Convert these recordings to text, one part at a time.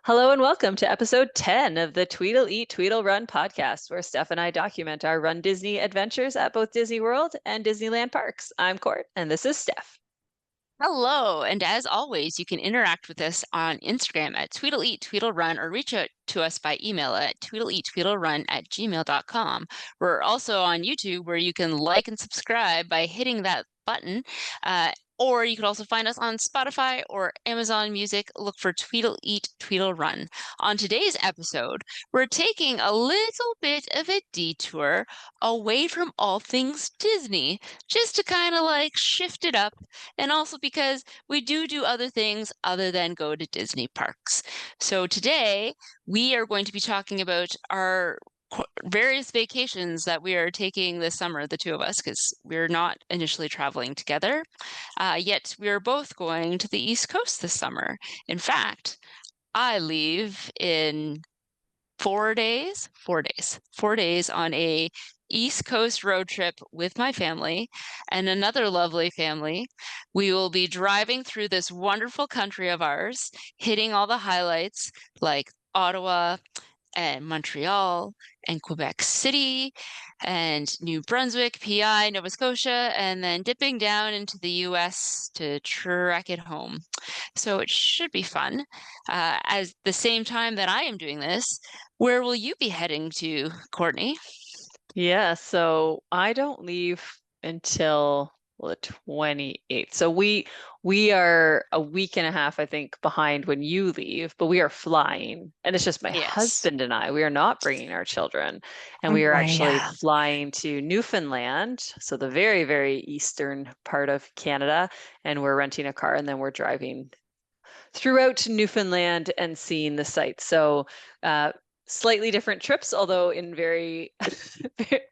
Hello and welcome to episode 10 of the Tweedle Eat, Tweedle Run podcast, where Steph and I document our Run Disney adventures at both Disney World and Disneyland parks. I'm Court, and this is Steph. Hello, and as always, you can interact with us on Instagram at tweedleeattweedlerun or reach out to us by email at tweedleeattweedlerun@gmail.com. We're also on YouTube where you can like and subscribe by hitting that button. Or you can also find us on Spotify or Amazon Music. Look for Tweedle Eat, Tweedle Run. On today's episode, we're taking a little bit of a detour away from all things Disney, just to kind of like shift it up, and also because we do other things other than go to Disney parks. So today we are going to be talking about our various vacations that we are taking this summer, the two of us, because we're not initially traveling together. Yet we are both going to the East Coast this summer. In fact, I leave in 4 days, 4 days, 4 days on a East Coast road trip with my family and another lovely family. We will be driving through this wonderful country of ours, hitting all the highlights like Ottawa and Montreal and Quebec City and New Brunswick, PI, Nova Scotia, and then dipping down into the US to trek it home. So it should be fun. As the same time that I am doing this, where will you be heading to, Courtney? Yeah, so I don't leave until the 28th. So we are a week and a half, I think, behind when you leave, but we are flying. And it's just my Yes. husband and I. We are not bringing our children. And Oh, we are actually yeah. flying to Newfoundland, so the very, very eastern part of Canada. And we're renting a car and then we're driving throughout Newfoundland and seeing the sights. So slightly different trips, although in very,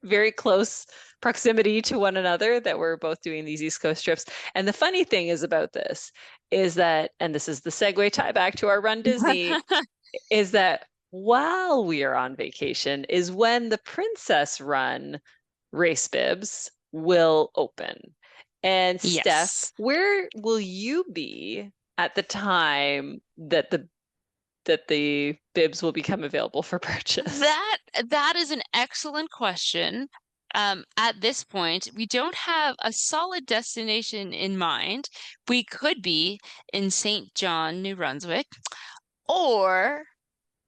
very close proximity to one another, that we're both doing these East Coast trips. And the funny thing is about this is that, and this is the segue tie back to our Run Disney, is that while we are on vacation is when the Princess Run race bibs will open. And Steph, Yes. where will you be at the time that the bibs will become available for purchase? That is an excellent question. At this point, we don't have a solid destination in mind. We could be in St. John, New Brunswick, or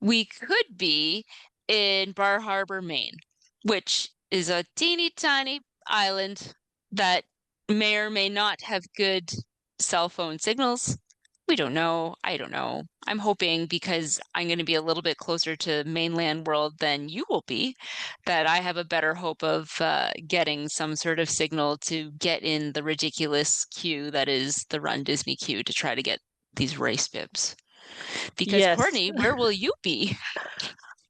we could be in Bar Harbor, Maine, which is a teeny tiny island that may or may not have good cell phone signals. We don't know. I don't know. I'm hoping because I'm going to be a little bit closer to mainland world than you will be, that I have a better hope of getting some sort of signal to get in the ridiculous queue that is the Run Disney queue to try to get these race bibs. Because Yes, Courtney, where will you be?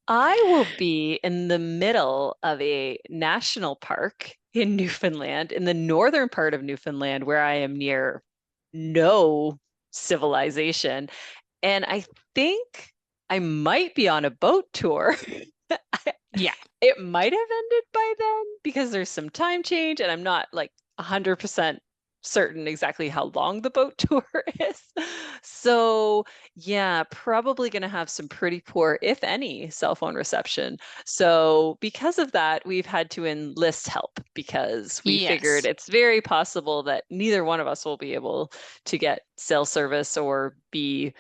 I will be in the middle of a national park in Newfoundland, in the northern part of Newfoundland, where I am near no civilization. And I think I might be on a boat tour. Yeah. It might have ended by then because there's some time change, and I'm not like 100% certain exactly how long the boat tour is. So, yeah, probably going to have some pretty poor, if any, cell phone reception. So, because of that, we've had to enlist help because we figured Yes. it's very possible that neither one of us will be able to get cell service or be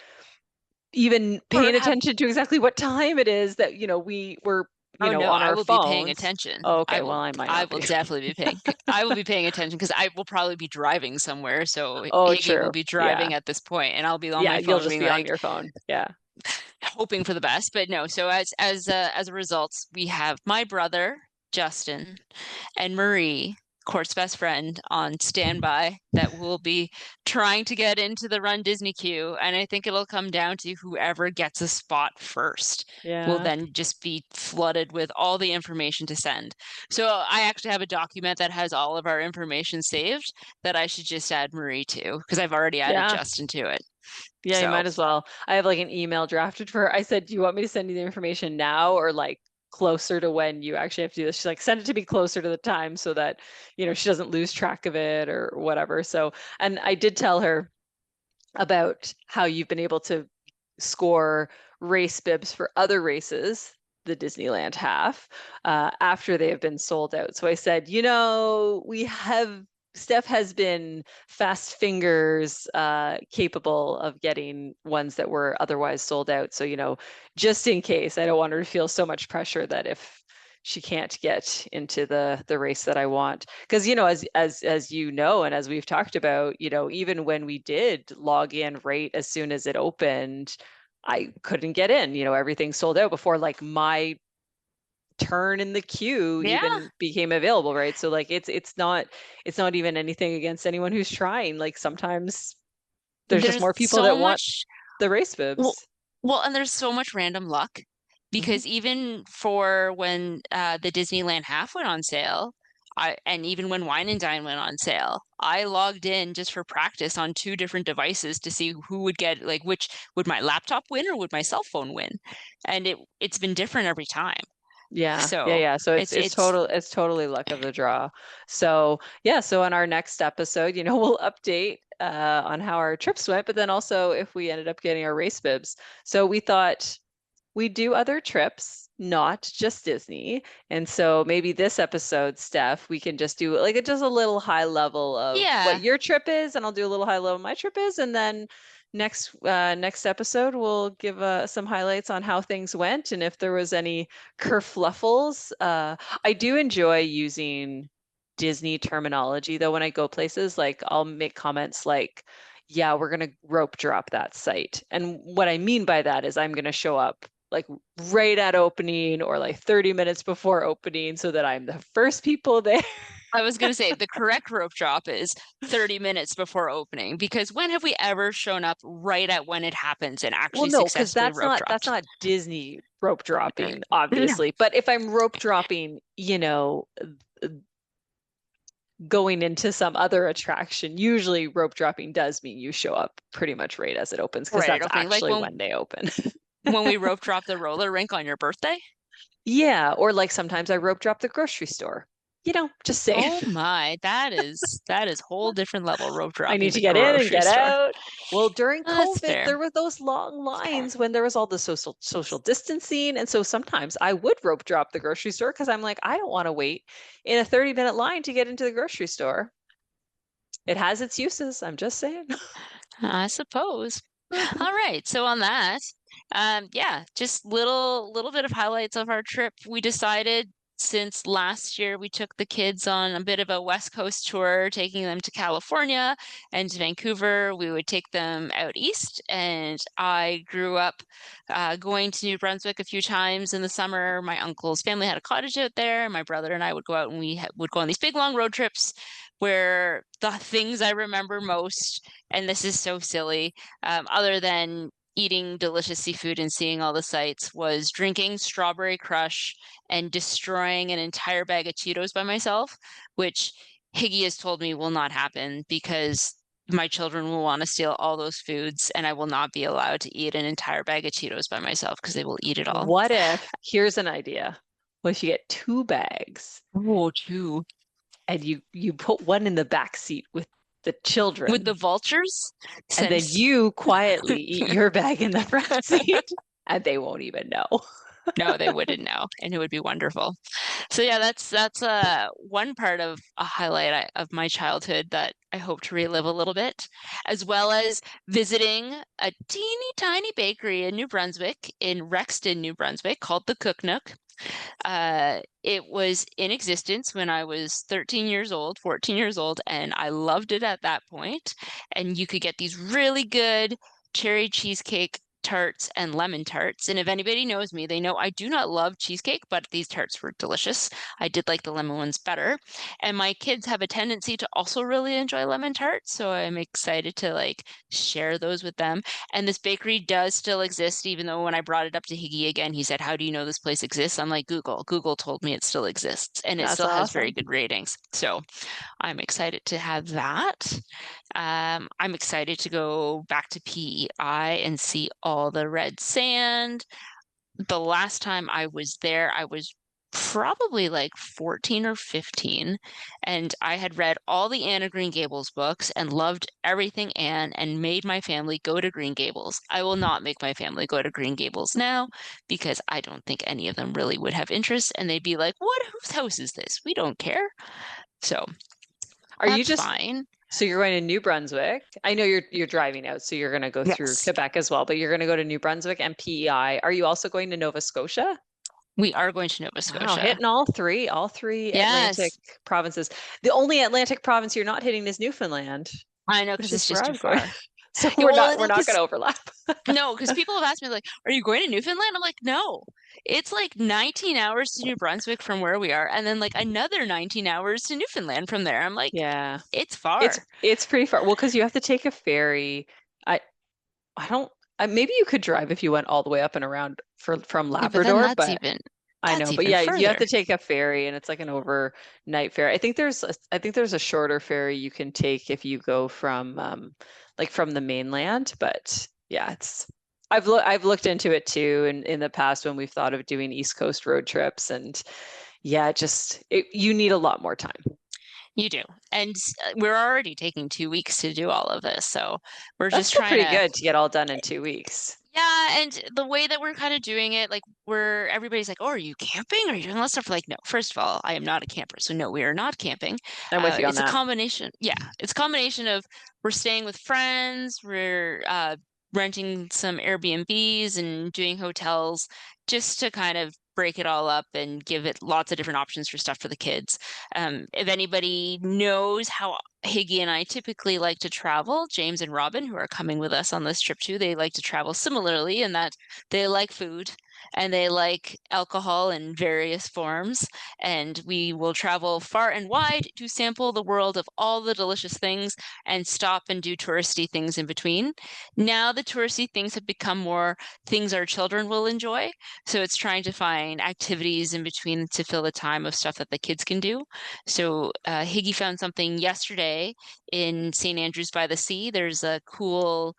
even Or paying have attention to exactly what time it is that, we were, Oh no, on I our will be paying phones. attention. Okay, well, I might I not will be. definitely be I will be paying attention because I will probably be driving somewhere. So Oh, Iggy will true. be Yeah. driving at this point and I'll be on Yeah, my you'll phone just being be on like your phone. Yeah. hoping for the best. But no, so as a result, we have my brother, Justin, and Marie, Court's best friend, on standby that will be trying to get into the Run Disney queue. And I think it'll come down to whoever gets a spot first will Yeah. then just be flooded with all the information to send. So I actually have a document that has all of our information saved that I should just add Marie to because I've already added Yeah. Justin to it. Yeah, you So might as well. I have like an email drafted for her. I said, "Do you want me to send you the information now or like closer to when you actually have to do this?" She's like, "Send it to me closer to the time so that, she doesn't lose track of it or whatever." So, and I did tell her about how you've been able to score race bibs for other races, the Disneyland half, after they have been sold out. So I said, Steph has been fast fingers capable of getting ones that were otherwise sold out. So, just in case, I don't want her to feel so much pressure that if she can't get into the race that I want. Because, as you know, and as we've talked about, even when we did log in right as soon as it opened, I couldn't get in. Everything sold out before like my turn in the queue Yeah. even became available, right? So like it's not even anything against anyone who's trying. Like sometimes there's just There's more people so that want much the race well, bibs. well, and there's so much random luck Mhm. because even for when the Disneyland half went on sale, and even when Wine and Dine went on sale, I logged in just for practice on two different devices to see who would get like which would my laptop win or would my cell phone win, and it's been different every time. Yeah, yeah, So yeah. So it's it's it's it's total it's totally luck of the draw. So yeah, so on our next episode, we'll update on how our trips went, but then also if we ended up getting our race bibs. So we thought we do other trips, not just Disney. And so maybe this episode, Steph, we can just do like just a little high level of what yeah. your trip is, and I'll do a little high level of my trip is, and then next episode we'll give some highlights on how things went and if there was any kerfluffles. I do enjoy using Disney terminology though when I go places. Like I'll make comments like, yeah, we're gonna rope drop that site. And what I mean by that is I'm gonna show up like right at opening or like 30 minutes before opening so that I'm the first people there. I was going to say the correct rope drop is 30 minutes before opening because when have we ever shown up right at when it happens and Well, actually no, because successfully that's rope not that's dropped? not Disney rope dropping, No. obviously. But if I'm rope dropping, going into some other attraction, usually rope dropping does mean you show up pretty much right as it opens because Right at that's opening, like actually when they open. when we rope drop the roller rink on your birthday. Yeah, or like sometimes I rope drop the grocery store. Just saying. Oh my, that is whole different level rope I need dropping to the get in and grocery get store. out. Well, during Oh, that's COVID, fair. there were those long lines when there was all the social distancing. And so sometimes I would rope drop the grocery store because I'm like, I don't want to wait in a 30-minute line to get into the grocery store. It has its uses. I'm just saying. I suppose. All right. So on that, yeah, just little bit of highlights of our trip. We decided since last year we took the kids on a bit of a West Coast tour, taking them to California and to Vancouver. We would take them out east, and I grew up going to New Brunswick a few times in the summer. My uncle's family had a cottage out there. My brother and I would go out and we would go on these big long road trips where the things I remember most, and this is so silly, other than eating delicious seafood and seeing all the sights, was drinking Strawberry Crush and destroying an entire bag of Cheetos by myself, which Higgy has told me will not happen because my children will want to steal all those foods and I will not be allowed to eat an entire bag of Cheetos by myself because they will eat it all. What if, here's an idea. What if you get two bags Oh, too. and you put one in the back seat with the With the children, vultures, and then since you quietly eat your bag in the front seat, and they won't even know. no, they wouldn't know, and it would be wonderful. So yeah, that's one part of a highlight of my childhood that I hope to relive a little bit, as well as visiting a teeny tiny bakery in New Brunswick, in Rexton, New Brunswick, called the Cook Nook. It was in existence when I was 13 years old, 14 years old, and I loved it at that point. And you could get these really good cherry cheesecake tarts and lemon tarts. And if anybody knows me, they know I do not love cheesecake, but these tarts were delicious. I did like the lemon ones better. And my kids have a tendency to also really enjoy lemon tarts, so I'm excited to like share those with them. And this bakery does still exist, even though when I brought it up to Higgy again, he said, "How do you know this place exists?" I'm like, Google. Google told me it still exists, and it That's still has very awesome. good ratings. So I'm excited to have that. I'm excited to go back to PEI and see all the red sand. The last time I was there, I was probably like 14 or 15, and I had read all the Anne of Green Gables books and loved everything Anne and made my family go to Green Gables. I will not make my family go to Green Gables now because I don't think any of them really would have interest, and they'd be like, "What? Whose house is this? We don't care." So Are you that's just fine. so you're going to New Brunswick? I know you're driving out, so you're going to go through Yes, Quebec as well, but you're going to go to New Brunswick and PEI. Are you also going to Nova Scotia? we are going to Nova Wow, Scotia. hitting all three Atlantic Yes, provinces. The only Atlantic province you're not hitting is Newfoundland, I know which because it's is where just too I'm going. far. So Yeah, we're well, not and we're not going because to overlap. no, because people have asked me like, "Are you going to Newfoundland?" I'm like, "No, it's like 19 hours to New Brunswick from where we are, and then like another 19 hours to Newfoundland from there." I'm like, Yeah. "It's It's far." it's pretty far. Well, because you have to take a ferry. I I don't maybe you could drive if you went all the way up and around from Yeah, but then Labrador, but I know, that's but even yeah, you have further. to take a ferry and it's like an overnight ferry. I think there's a shorter ferry you can take if you go from like from the mainland, but yeah, I've looked into it too in the past when we've thought of doing East Coast road trips and yeah, you need a lot more time. You do, and we're already taking 2 weeks to do all of this, so we're That's just still trying pretty to. good to get all done in 2 weeks. Yeah, and the way that we're kind of doing it, like we're everybody's like, "Oh, are you camping? Are you doing all that stuff?" Like, no. First of all, I am not a camper, so no, we are not camping. I'm with you on It's a that. combination. Yeah, it's a combination of we're staying with friends, we're renting some Airbnbs and doing hotels just to kind of break it all up and give it lots of different options for stuff for the kids. If anybody knows how Higgy and I typically like to travel. James and Robin, who are coming with us on this trip too, they like to travel similarly in that they like food and they like alcohol in various forms. And we will travel far and wide to sample the world of all the delicious things and stop and do touristy things in between. Now the touristy things have become more things our children will enjoy. So it's trying to find activities in between to fill the time of stuff that the kids can do. So Higgy found something yesterday in St. Andrews by the Sea. There's a cool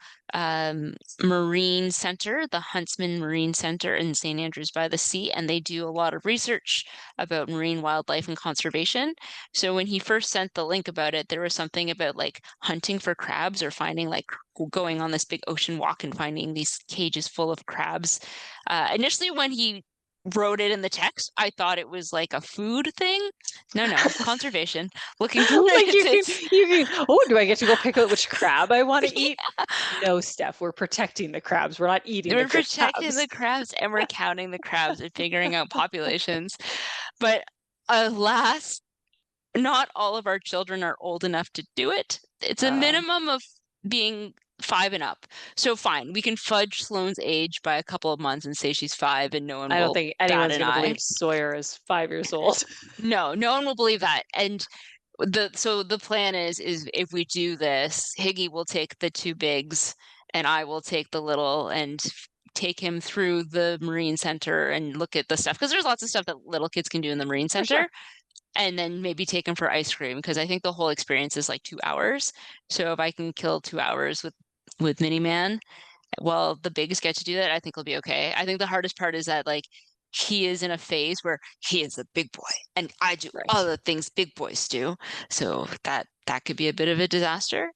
marine center, the Huntsman Marine Center in St. Andrews by the Sea, and they do a lot of research about marine wildlife and conservation. So when he first sent the link about it, there was something about like hunting for crabs or finding like going on this big ocean walk and finding these cages full of crabs. Initially, when he wrote it in the text, I thought it was like a food thing. No, no, conservation. Looking for Like it. It's oh, do I get to go pick out which crab I want to eat? No, Steph, we're protecting the crabs. We're not eating the we're protecting crabs. the crabs and we're counting the crabs and figuring out populations. But alas, not all of our children are old enough to do it. It's a Uh, minimum of being 5 and up. So fine, we can fudge Sloane's age by a couple of months and say she's 5 and no one I don't will think bat anyone's an going to eye. believe Sawyer is 5 years old. No, no one will believe that. And the plan is if we do this, Higgy will take the two bigs and I will take the little and take him through the Marine Center and look at the stuff because there's lots of stuff that little kids can do in the Marine For sure. Center and then maybe take him for ice cream because I think the whole experience is like 2 hours. So if I can kill 2 hours with Miniman, well, the bigs get to do that, I think he'll be okay. I think the hardest part is that like he is in a phase where he is a big boy and I do all Right. the things big boys do. So that could be a bit of a disaster.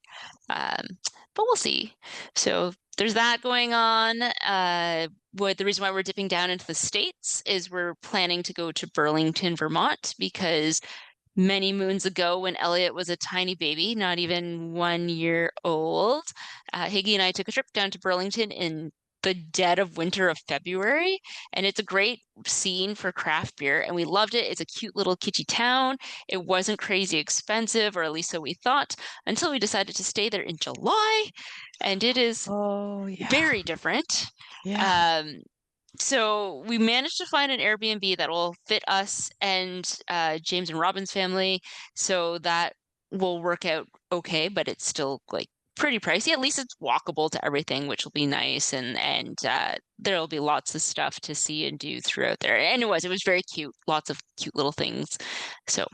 Um, but we'll see. So there's that going on. What the reason why we're dipping down into the States is we're planning to go to Burlington, Vermont, because many moons ago when Elliot was a tiny baby, not even 1 year old. Higgy and I took a trip down to Burlington in the dead of winter of February, and it's a great scene for craft beer, and we loved it. It's a cute little kitschy town. It wasn't crazy expensive, or at least so we thought, until we decided to stay there in July, and it is Oh, yeah. very different. Yeah. Um, so we managed to find an Airbnb that will fit us and James and Robin's family, so that will work out okay, but it's still like pretty pricey. At least it's walkable to everything, which will be nice. And there'll be lots of stuff to see and do throughout there. And it was very cute, lots of cute little things. So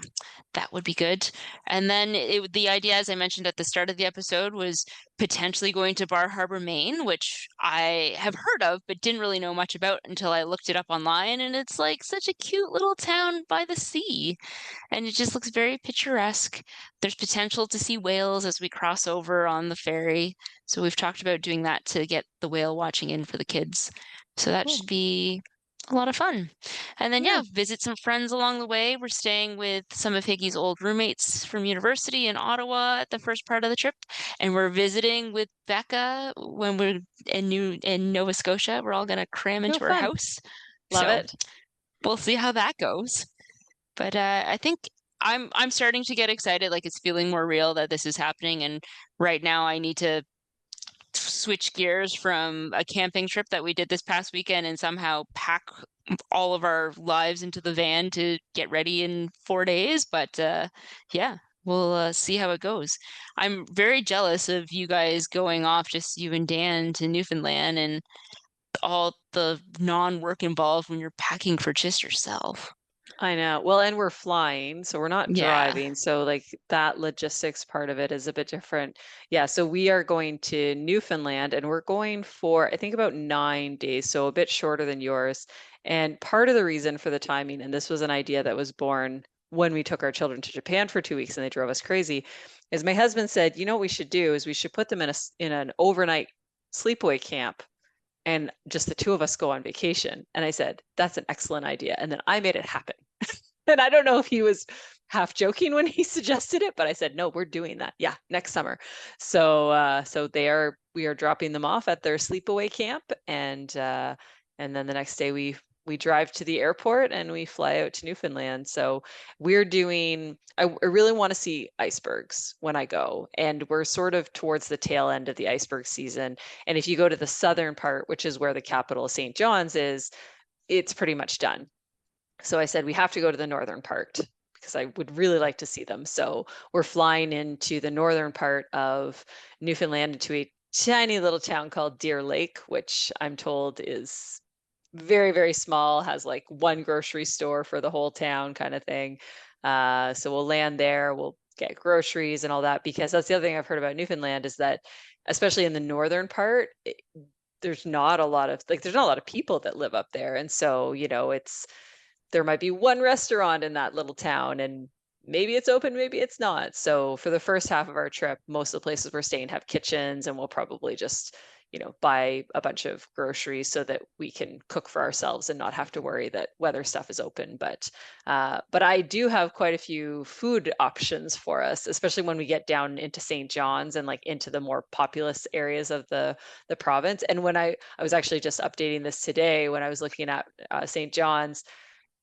that would be good. And then the idea, as I mentioned at the start of the episode, was potentially going to Bar Harbor, Maine, which I have heard of, but didn't really know much about until I looked it up online. And it's like such a cute little town by the sea. And it just looks very picturesque. There's potential to see whales as we cross over on the ferry. So we've talked about doing that to get the whale watching in for the kids. So that Cool. should be a lot of fun. And then, Yeah. yeah, visit some friends along the way. We're staying with some of Higgy's old roommates from university in Ottawa at the first part of the trip. And we're visiting with Becca when we're in Nova Scotia. We're all going to cram Oh, into her fun. house. Love So it. we'll see how that goes. But I think I'm starting to get excited, like it's feeling more real that this is happening. And right now I need to switch gears from a camping trip that we did this past weekend and somehow pack all of our lives into the van to get ready in 4 days. But yeah, we'll see how it goes. I'm very jealous of you guys going off, just you and Dan, to Newfoundland and all the non-work involved when you're packing for just yourself. I know. Well, and we're flying, so we're not Yeah. driving. So like that logistics part of it is a bit different. Yeah, so we are going to Newfoundland and we're going for I think about 9 days, so a bit shorter than yours. And part of the reason for the timing, and this was an idea that was born when we took our children to Japan for 2 weeks and they drove us crazy, is my husband said, you know what we should do is we should put them in an overnight sleepaway camp and just the two of us go on vacation. And I said, that's an excellent idea. And then I made it happen. And I don't know if he was half joking when he suggested it, but I said, no, we're doing that. Yeah, next summer. So we are dropping them off at their sleepaway camp, and then the next day we drive to the airport and we fly out to Newfoundland. So we're doing. I really want to see icebergs when I go, and we're sort of towards the tail end of the iceberg season. And if you go to the southern part, which is where the capital of St. John's is, it's pretty much done. So I said, we have to go to the northern part because I would really like to see them. So we're flying into the northern part of Newfoundland into a tiny little town called Deer Lake, which I'm told is very, very small, has like one grocery store for the whole town kind of thing. So we'll land there, we'll get groceries and all that, because that's the other thing I've heard about Newfoundland is that, especially in the northern part, there's not a lot of there's not a lot of people that live up there. And so, there might be one restaurant in that little town and maybe it's open, maybe it's not. So for the first half of our trip, most of the places we're staying have kitchens and we'll probably just, buy a bunch of groceries so that we can cook for ourselves and not have to worry that whether stuff is open. But I do have quite a few food options for us, especially when we get down into St. John's and like into the more populous areas of the province. And when I was actually just updating this today when I was looking at St. John's,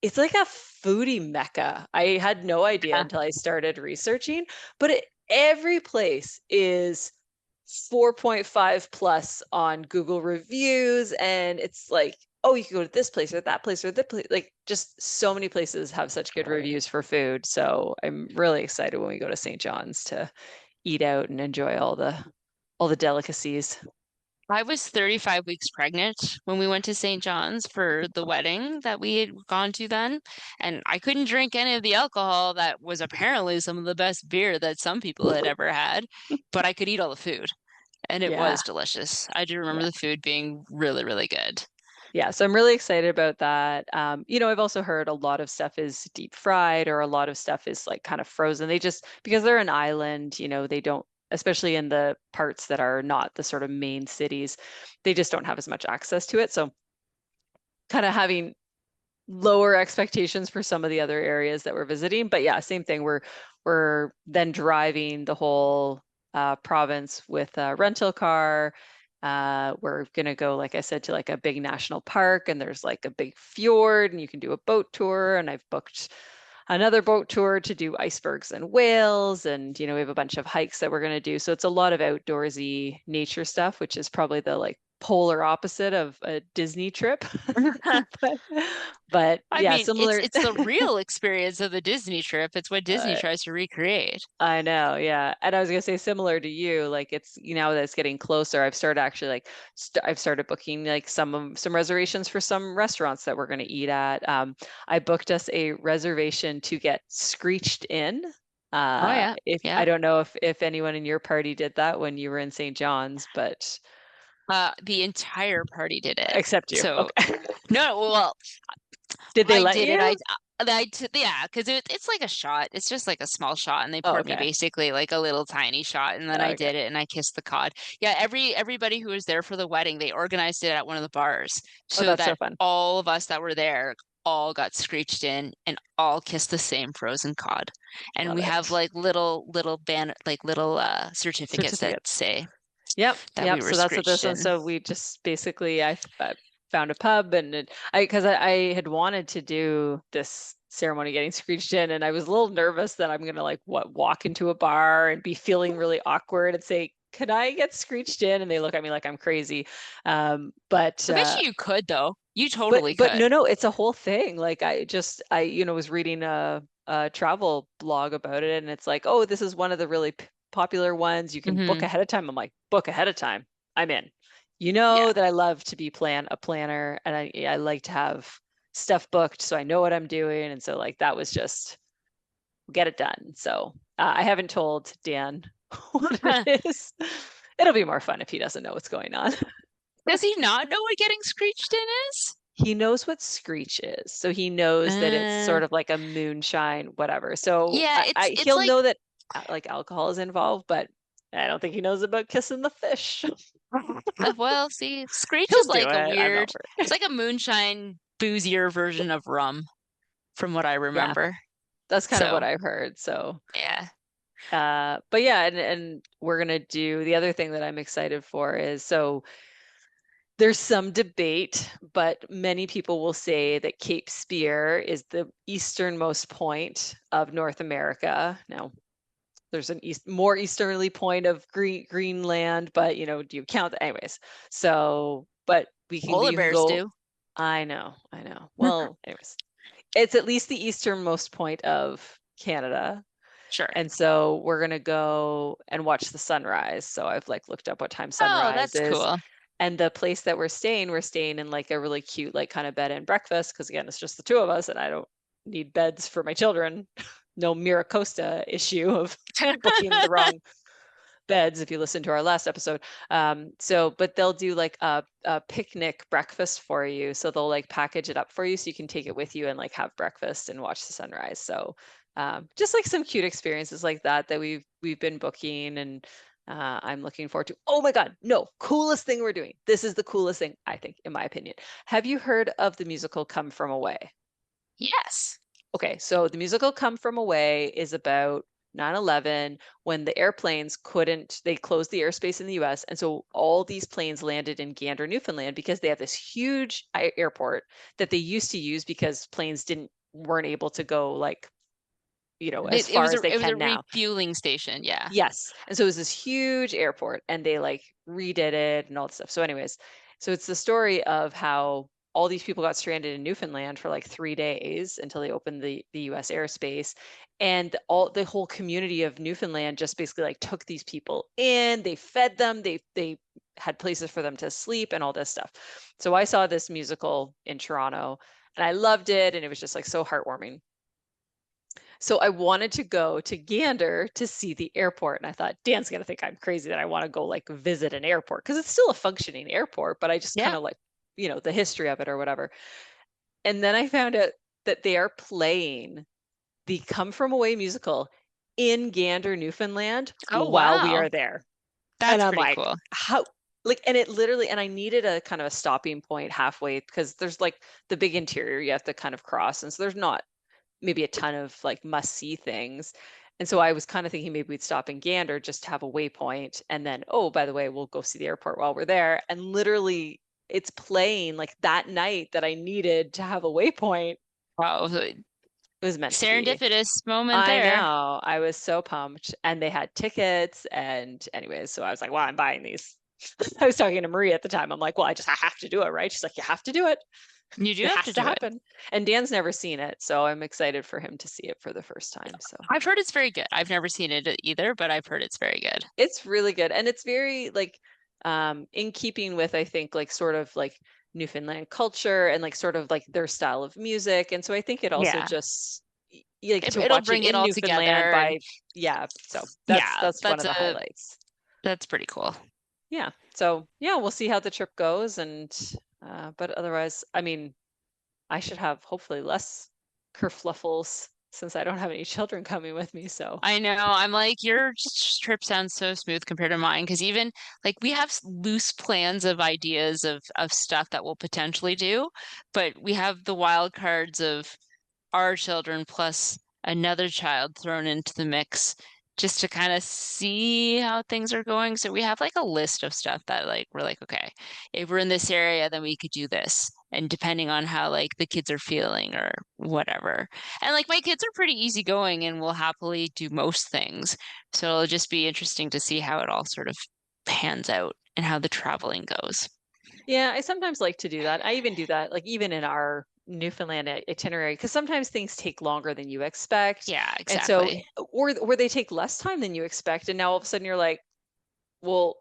it's like a foodie mecca. I had no idea Yeah. until I started researching, but every place is 4.5 plus on Google reviews. And it's like, oh, you can go to this place or that place or that place. Like, just so many places have such good reviews for food. So I'm really excited when we go to St. John's to eat out and enjoy all the delicacies. I was 35 weeks pregnant when we went to St. John's for the wedding that we had gone to then. And I couldn't drink any of the alcohol that was apparently some of the best beer that some people had ever had, but I could eat all the food. And it Yeah. was delicious. I do remember Yeah. the food being really, really good. Yeah, so I'm really excited about that. I've also heard a lot of stuff is deep fried or a lot of stuff is like kind of frozen. They just, because they're an island, they don't, especially in the parts that are not the sort of main cities, they just don't have as much access to it. So kind of having lower expectations for some of the other areas that we're visiting. But yeah, same thing. We're then driving the whole province with a rental car. We're gonna go, like I said, to like a big national park, and there's like a big fjord, and you can do a boat tour. And I've booked another boat tour to do icebergs and whales, and we have a bunch of hikes that we're gonna do. So it's a lot of outdoorsy nature stuff, which is probably the like polar opposite of a Disney trip. but, but I yeah, mean, it's similar. it's the real experience of the Disney trip. It's what Disney uh, tries to recreate. I know, yeah. And I was gonna say similar to you, like it's that it's getting closer. I've started actually like I've started booking like some reservations for some restaurants that we're gonna eat at. I booked us a reservation to get screeched in. Oh yeah, If I yeah. don't know if anyone in your party did that when you were in St. John's, but The entire party did it. except you. So Okay. no, well, Did they I let did it. you? Yeah, because it's like a shot. It's just like a small shot, and they Oh, poured me okay. basically like a little tiny shot, and then I Okay. did it, and I kissed the cod. Yeah, everybody who was there for the wedding, they organized it at one of the bars Oh, so that's so that fun. all of us that were there all got screeched in and all kissed the same frozen cod. And Love we have it. like little band like little certificates that Certificates. say Yep, that we yep. were So that's what this screeched one. in. So we just basically, I found a pub and I had wanted to do this ceremony getting screeched in, and I was a little nervous that I'm gonna like walk into a bar and be feeling really awkward and say, "Could I get screeched in?" And they look at me like I'm crazy. Um, but I bet uh, you could though. You but totally but could. no, it's a whole thing. Like I was reading a travel blog about it, and it's like, oh, this is one of the really popular ones. You can book Hmm. ahead of time. I'm like, book ahead of time. I'm in. You Yeah. know that I love to be a planner, and I like to have stuff booked so I know what I'm doing. And so like that was just get it done. So I haven't told Dan what it is. It'll be more fun if he doesn't know what's going on. Does he not know what getting screeched in is? He knows what screech is, so he knows that it's Uh, sort of like a moonshine, whatever. So yeah, it's he'll like know that like alcohol is involved, but I don't think he knows about kissing the fish. well, see, screech He'll is do like a it. I'm not weird, worried. it's like a moonshine boozier version of rum, from what I Yeah, remember. that's kind of what So, I've heard. So, yeah. but yeah, and we're gonna do the other thing that I'm excited for is so there's some debate, but many people will say that Cape Spear is the easternmost point of North America. Now, there's an more easterly point of Greenland, but do you count that? Anyways, so but Polar you can bears go. do. I know, I know. Well, anyways, it's at least the easternmost point of Canada. Sure. And so we're gonna go and watch the sunrise. So I've like looked up what time Oh, sunrise that's is. cool. And the place that we're staying in like a really cute, like kind of bed and breakfast. Cause again, it's just the two of us and I don't need beds for my children. No Miracosta issue of booking the wrong beds if you listen to our last episode. But they'll do like a picnic breakfast for you. So they'll like package it up for you so you can take it with you and like have breakfast and watch the sunrise. So just like some cute experiences like that we've been booking, and I'm looking forward to. Oh my God, no, coolest thing we're doing. This is the coolest thing, I think, in my opinion. Have you heard of the musical Come From Away? Yes. Okay, so the musical Come From Away is about 9/11 when the airplanes couldn't, they closed the airspace in the US. And so all these planes landed in Gander, Newfoundland because they have this huge airport that they used to use because planes weren't able to go like, as It far was as a they it was a can now. refueling station, yeah. Yes. And so it was this huge airport and they like redid it and all this stuff. So, anyways, so it's the story of how all these people got stranded in Newfoundland for like 3 days until they opened the US airspace. And the whole community of Newfoundland just basically like took these people in, they fed them, they had places for them to sleep and all this stuff. So I saw this musical in Toronto and I loved it and it was just like so heartwarming. So I wanted to go to Gander to see the airport. And I thought, Dan's going to think I'm crazy that I want to go like visit an airport because it's still a functioning airport, but I just kind Yeah. of like, the history of it or whatever. And then I found out that they are playing the Come From Away musical in Gander, Newfoundland Oh, while we wow. are there. And That's I'm pretty like, cool. how? Like, and it literally, and I needed a kind of a stopping point halfway because there's like the big interior you have to kind of cross. And so there's not maybe a ton of like must see things. And so I was kind of thinking maybe we'd stop in Gander just to have a waypoint. And then, oh, by the way, we'll go see the airport while we're there. And literally, it's playing like that night that I needed to have a waypoint. Wow. It was meant to be. Serendipitous moment I there. know. I was so pumped. And they had tickets. And, anyways, so I was like, wow, I'm buying these. I was talking to Marie at the time. I'm like, well, I have to do it, right? She's like, you have to do it. You do It have has to to do it. happen. And Dan's never seen it, so I'm excited for him to see it for the first time. So I've heard it's very good. I've never seen it either, but I've heard it's very good. it's really good. And it's very like in keeping with, I think, like sort of like Newfoundland culture and like sort of like their style of music. And so I think it also Yeah. just like to It'll watch it bring it in all Newfoundland together and by yeah, so yeah, that's one of the highlights. that's pretty cool. Yeah. So yeah, we'll see how the trip goes and but otherwise, I mean, I should have hopefully less kerfluffles since I don't have any children coming with me. So I know. I'm like, your trip sounds so smooth compared to mine because even like we have loose plans of ideas of stuff that we'll potentially do, but we have the wild cards of our children plus another child thrown into the mix just to kind of see how things are going. So we have like a list of stuff that like we're like, okay, if we're in this area, then we could do this. And depending on how like the kids are feeling or whatever. And like my kids are pretty easygoing and will happily do most things. So it'll just be interesting to see how it all sort of pans out and how the traveling goes. yeah, I sometimes like to do that. I even do that, like even in our Newfoundland itinerary, because sometimes things take longer than you expect. Yeah, And so, exactly. or they take less time than you expect. And now all of a sudden you're like, well,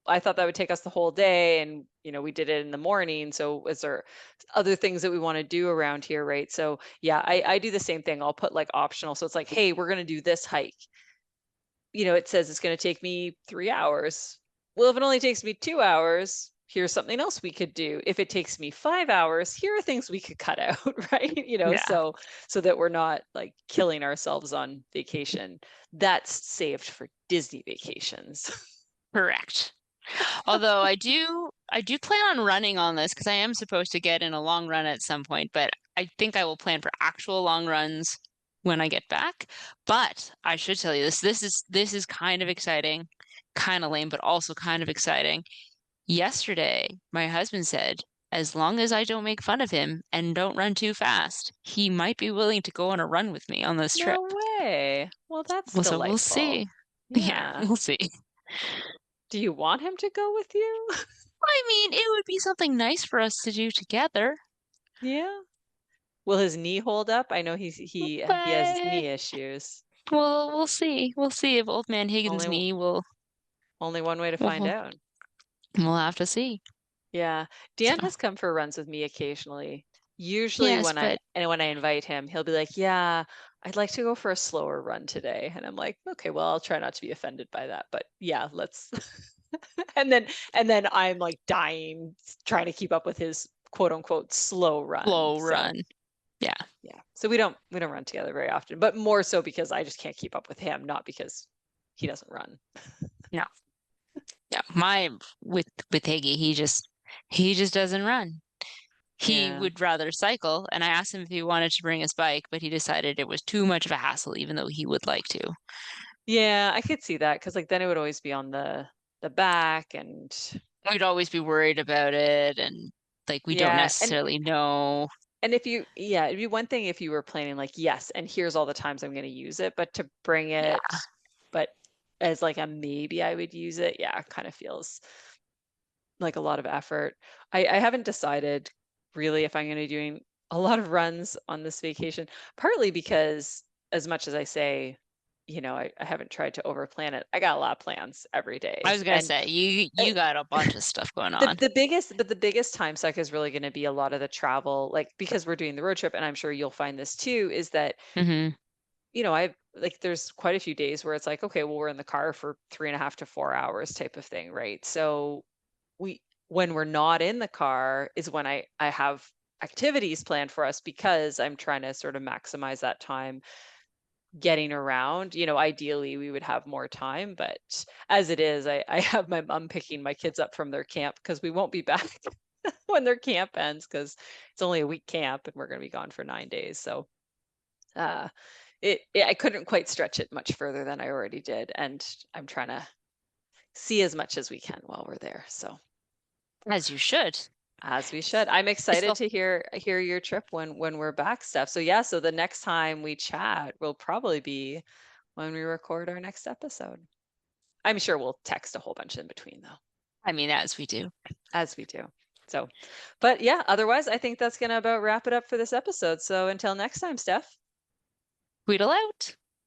I thought that would take us the whole day. And, we did it in the morning. So is there other things that we want to do around here, right? So yeah, I do the same thing. I'll put like optional. So it's like, hey, we're going to do this hike. It says it's going to take me 3 hours. Well, if it only takes me 2 hours, here's something else we could do. If it takes me 5 hours, here are things we could cut out, right? Yeah, So that we're not like killing ourselves on vacation. That's saved for Disney vacations. correct. Although I do plan on running on this because I am supposed to get in a long run at some point, but I think I will plan for actual long runs when I get back. But I should tell you this. This is kind of exciting, kind of lame, but also kind of exciting. Yesterday, my husband said, as long as I don't make fun of him and don't run too fast, he might be willing to go on a run with me on this trip. No way. Well, that's Well, so we'll delightful. see. Yeah, Yeah. we'll see. Do you want him to go with you? I mean, it would be something nice for us to do together. Yeah. Will his knee hold up? I know he has But knee issues. we'll see. We'll see if Old Man Higgins' Only knee will only one way to find we'll, out. we'll have to see. Yeah. So Dan has come for runs with me occasionally. Usually yes, but when I invite him, he'll be like, "Yeah, I'd like to go for a slower run today." And I'm like, "Okay, well, I'll try not to be offended by that, but yeah, let's." And then I'm like dying trying to keep up with his quote unquote slow run. slow So, run. Yeah. yeah. So we don't run together very often, but more so because I just can't keep up with him, not because he doesn't run. No. Yeah. My with Higgy, he just doesn't run. He Yeah. would rather cycle, and I asked him if he wanted to bring his bike, but he decided it was too much of a hassle, even though he would like to. Yeah, I could see that because like then it would always be on the back and We'd always be worried about it, and like we don't yeah, necessarily know. and if you yeah, it'd be one thing if you were planning like yes, and here's all the times I'm going to use it, but to bring Yeah. it but as like a maybe I would use it, yeah, kind of feels like a lot of effort. I haven't decided really if I'm going to be doing a lot of runs on this vacation, partly because as much as I say, I haven't tried to overplan it. I got a lot of plans every I day. was gonna And say you got a bunch of stuff going the on. the biggest but the biggest time suck is really going to be a lot of the travel, like because we're doing the road trip, and I'm sure you'll find this too, is that Hmm. I've like there's quite a few days where it's like, okay, well, we're in the car for 3.5 to 4 hours type of thing, right? So we when we're not in the car is when I have activities planned for us because I'm trying to sort of maximize that time getting around. Ideally we would have more time, but as it is, I have my mom picking my kids up from their camp because we won't be back when their camp ends because it's only a week camp and we're going to be gone for 9 days. So uh I couldn't quite stretch it much further than I already did, and I'm trying to see as much as we can while we're there. So As you should. as we should. I'm I excited still to hear your trip when we're back, Steph. So yeah, so the next time we chat will probably be when we record our next episode. I'm sure we'll text a whole bunch in between though. I mean, as we do. As we do. So, but yeah, otherwise, I think that's going to about wrap it up for this episode. So until next time, Steph. Tweedle out.